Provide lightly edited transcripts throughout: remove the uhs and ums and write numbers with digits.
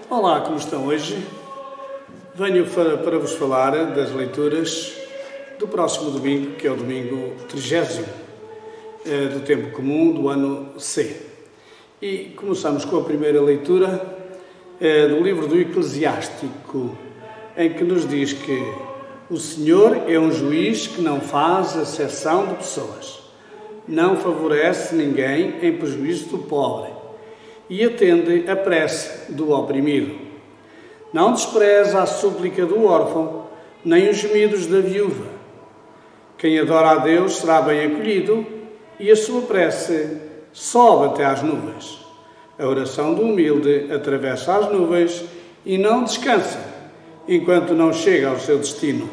Olá, como estão hoje? Venho para vos falar das leituras do próximo domingo, que é o domingo 30º do tempo comum do ano C. E começamos com a primeira leitura do livro do Eclesiástico, em que nos diz que o Senhor é um juiz que não faz acepção de pessoas, não favorece ninguém em prejuízo do pobre e atende a prece do oprimido. Não despreza a súplica do órfão, nem os gemidos da viúva. Quem adora a Deus será bem acolhido e a sua prece sobe até às nuvens. A oração do humilde atravessa as nuvens e não descansa enquanto não chega ao seu destino.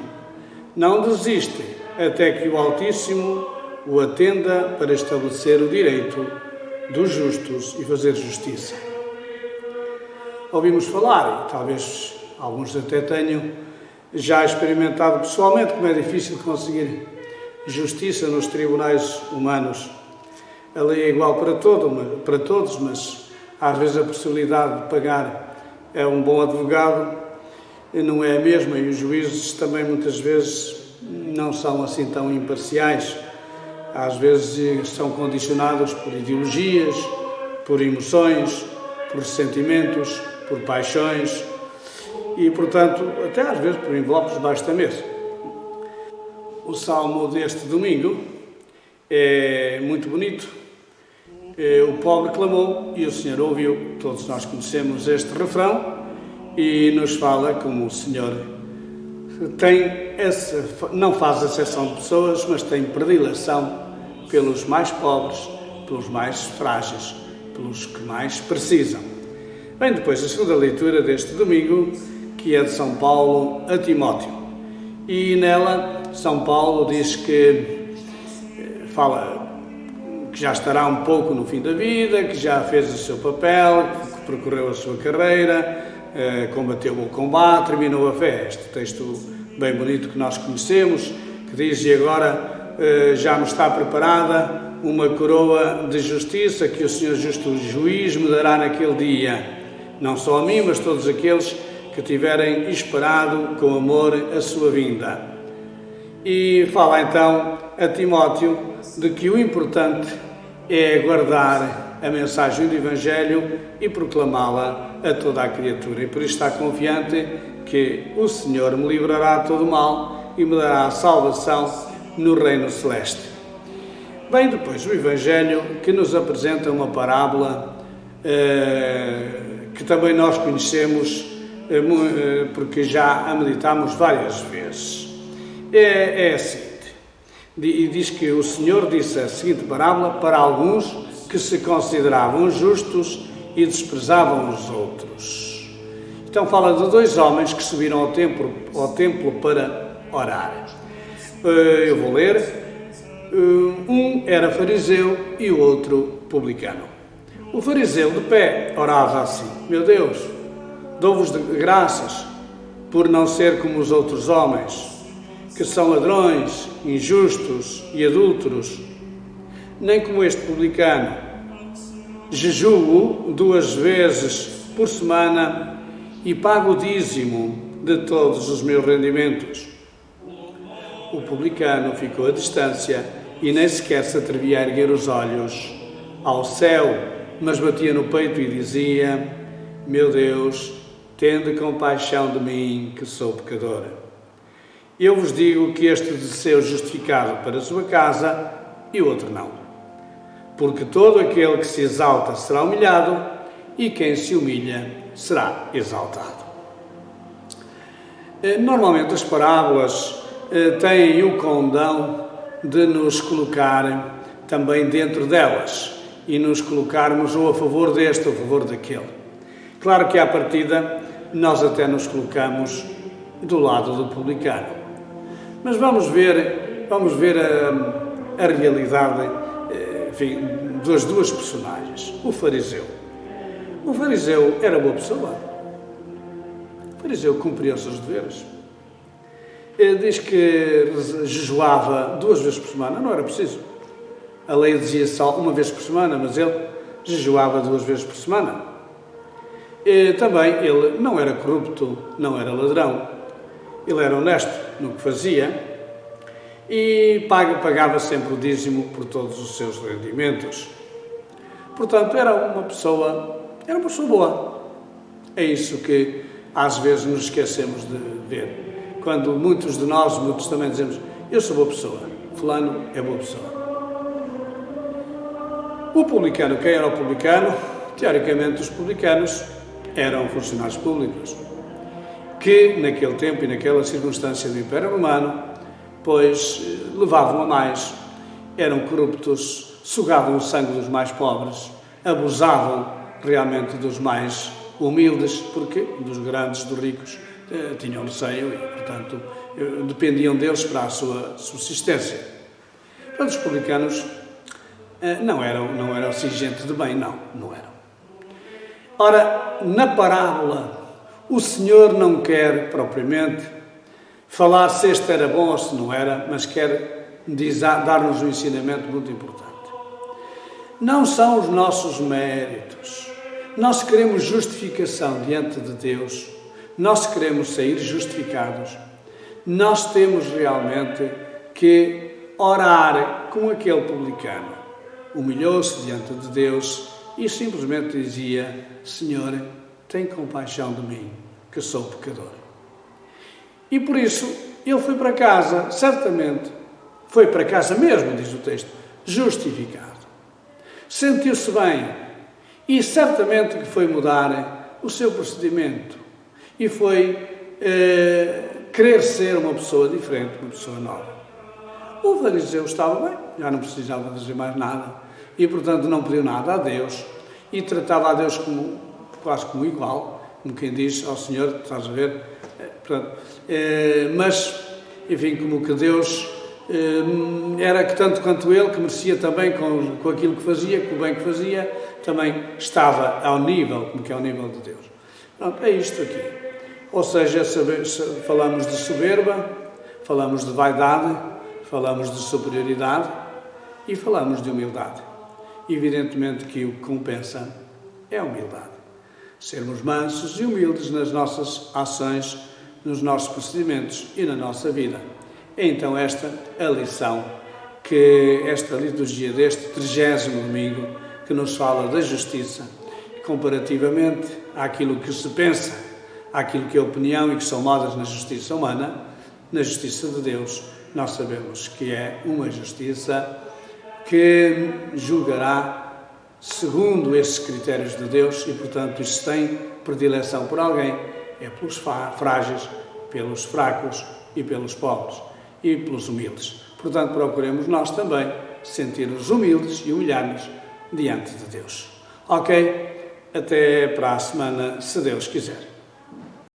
Não desiste até que o Altíssimo o atenda para estabelecer o direito dos justos e fazer justiça. Ouvimos falar, e talvez alguns até tenham já experimentado pessoalmente, como é difícil conseguir justiça nos tribunais humanos. A lei é igual para todos, mas às vezes a possibilidade de pagar a um bom advogado não é a mesma, e os juízes também muitas vezes não são assim tão imparciais. Às vezes são condicionados por ideologias, por emoções, por sentimentos, por paixões e, portanto, até às vezes por envelopes debaixo da mesa. O salmo deste domingo é muito bonito. O pobre clamou e o Senhor ouviu. Todos nós conhecemos este refrão e nos fala como o Senhor não faz acepção de pessoas, mas tem predileção pelos mais pobres, pelos mais frágeis, pelos que mais precisam. Vem depois a segunda leitura deste domingo, que é de São Paulo a Timóteo. E nela, São Paulo diz que fala que já estará um pouco no fim da vida, que já fez o seu papel, que percorreu a sua carreira, combateu o combate, terminou a fé. Este texto bem bonito que nós conhecemos, que diz: e agora já me está preparada uma coroa de justiça que o Senhor justo juiz me dará naquele dia, não só a mim, mas todos aqueles que tiverem esperado com amor a sua vinda. E fala então a Timóteo de que o importante é guardar a mensagem do Evangelho e proclamá-la a toda a criatura, e por isso está confiante que o Senhor me livrará de todo o mal e me dará a salvação no reino celeste. Vem depois o Evangelho, que nos apresenta uma parábola que também nós conhecemos porque já a meditámos várias vezes. É a seguinte, e diz que o Senhor disse a seguinte parábola para alguns que se consideravam justos e desprezavam os outros. Então fala de dois homens que subiram ao templo para orar. Eu vou ler. Um era fariseu e o outro publicano. O fariseu de pé orava assim: meu Deus, dou-vos graças por não ser como os outros homens, que são ladrões, injustos e adúlteros, nem como este publicano. Jejuo 2 vezes por semana e pago o dízimo de todos os meus rendimentos. O publicano ficou à distância e nem sequer se atrevia a erguer os olhos ao céu, mas batia no peito e dizia: meu Deus, tende compaixão de mim, que sou pecador. Eu vos digo que este desceu justificado para a sua casa e o outro não. Porque todo aquele que se exalta será humilhado e quem se humilha será exaltado. Normalmente as parábolas têm o condão de nos colocar também dentro delas e nos colocarmos ou a favor deste ou a favor daquele. Claro que à partida nós até nos colocamos do lado do publicano. Mas vamos ver a realidade, enfim, das duas personagens. O fariseu. O fariseu era boa pessoa. O fariseu cumpria os seus deveres. Ele diz que jejuava 2 vezes por semana. Não era preciso. A lei dizia só 1 vez por semana, mas ele jejuava 2 vezes por semana. também ele não era corrupto, não era ladrão, ele era honesto no que fazia e pagava sempre o dízimo por todos os seus rendimentos. Portanto, era uma pessoa boa. É isso que às vezes nos esquecemos de ver. Quando muitos também dizemos, eu sou boa pessoa, fulano é boa pessoa. O publicano, quem era o publicano? Teoricamente, os publicanos eram funcionários públicos, que naquele tempo e naquela circunstância do Império Romano, pois levavam a mais, eram corruptos, sugavam o sangue dos mais pobres, abusavam realmente dos mais humildes, porque dos grandes, dos ricos, tinham receio e, portanto, dependiam deles para a sua subsistência. Portanto, os publicanos não eram assim gente de bem, não eram. Ora, na parábola, o Senhor não quer propriamente falar se este era bom ou se não era, mas quer dar-nos um ensinamento muito importante. Não são os nossos méritos. Nós queremos justificação diante de Deus, nós queremos sair justificados. Nós temos realmente que orar como aquele publicano. Humilhou-se diante de Deus e simplesmente dizia: Senhor, tem compaixão de mim, que sou pecador. E por isso ele foi para casa, certamente, foi para casa mesmo, diz o texto, justificado. Sentiu-se bem e certamente que foi mudar o seu procedimento e foi querer ser uma pessoa diferente, uma pessoa nova. O fariseu estava bem, já não precisava dizer mais nada e, portanto, não pediu nada a Deus e tratava a Deus quase como igual, como quem diz ao Senhor, estás a ver? Mas, enfim, como que Deus era que tanto quanto ele, que merecia também com aquilo que fazia, com o bem que fazia, também estava ao nível, como que é ao nível de Deus. Pronto, é isto aqui. Ou seja, falamos de soberba, falamos de vaidade, falamos de superioridade e falamos de humildade. Evidentemente que o que compensa é a humildade. Sermos mansos e humildes nas nossas ações, nos nossos procedimentos e na nossa vida. É então esta a lição que esta liturgia deste 30º domingo, que nos fala da justiça, comparativamente àquilo que se pensa, àquilo que é opinião e que são modas na justiça humana, na justiça de Deus, nós sabemos que é uma justiça que julgará segundo esses critérios de Deus e, portanto, se tem predileção por alguém, é pelos frágeis, pelos fracos e pelos pobres e pelos humildes. Portanto, procuremos nós também sentir-nos humildes e humilhar-nos diante de Deus. Ok? Até para a semana, se Deus quiser.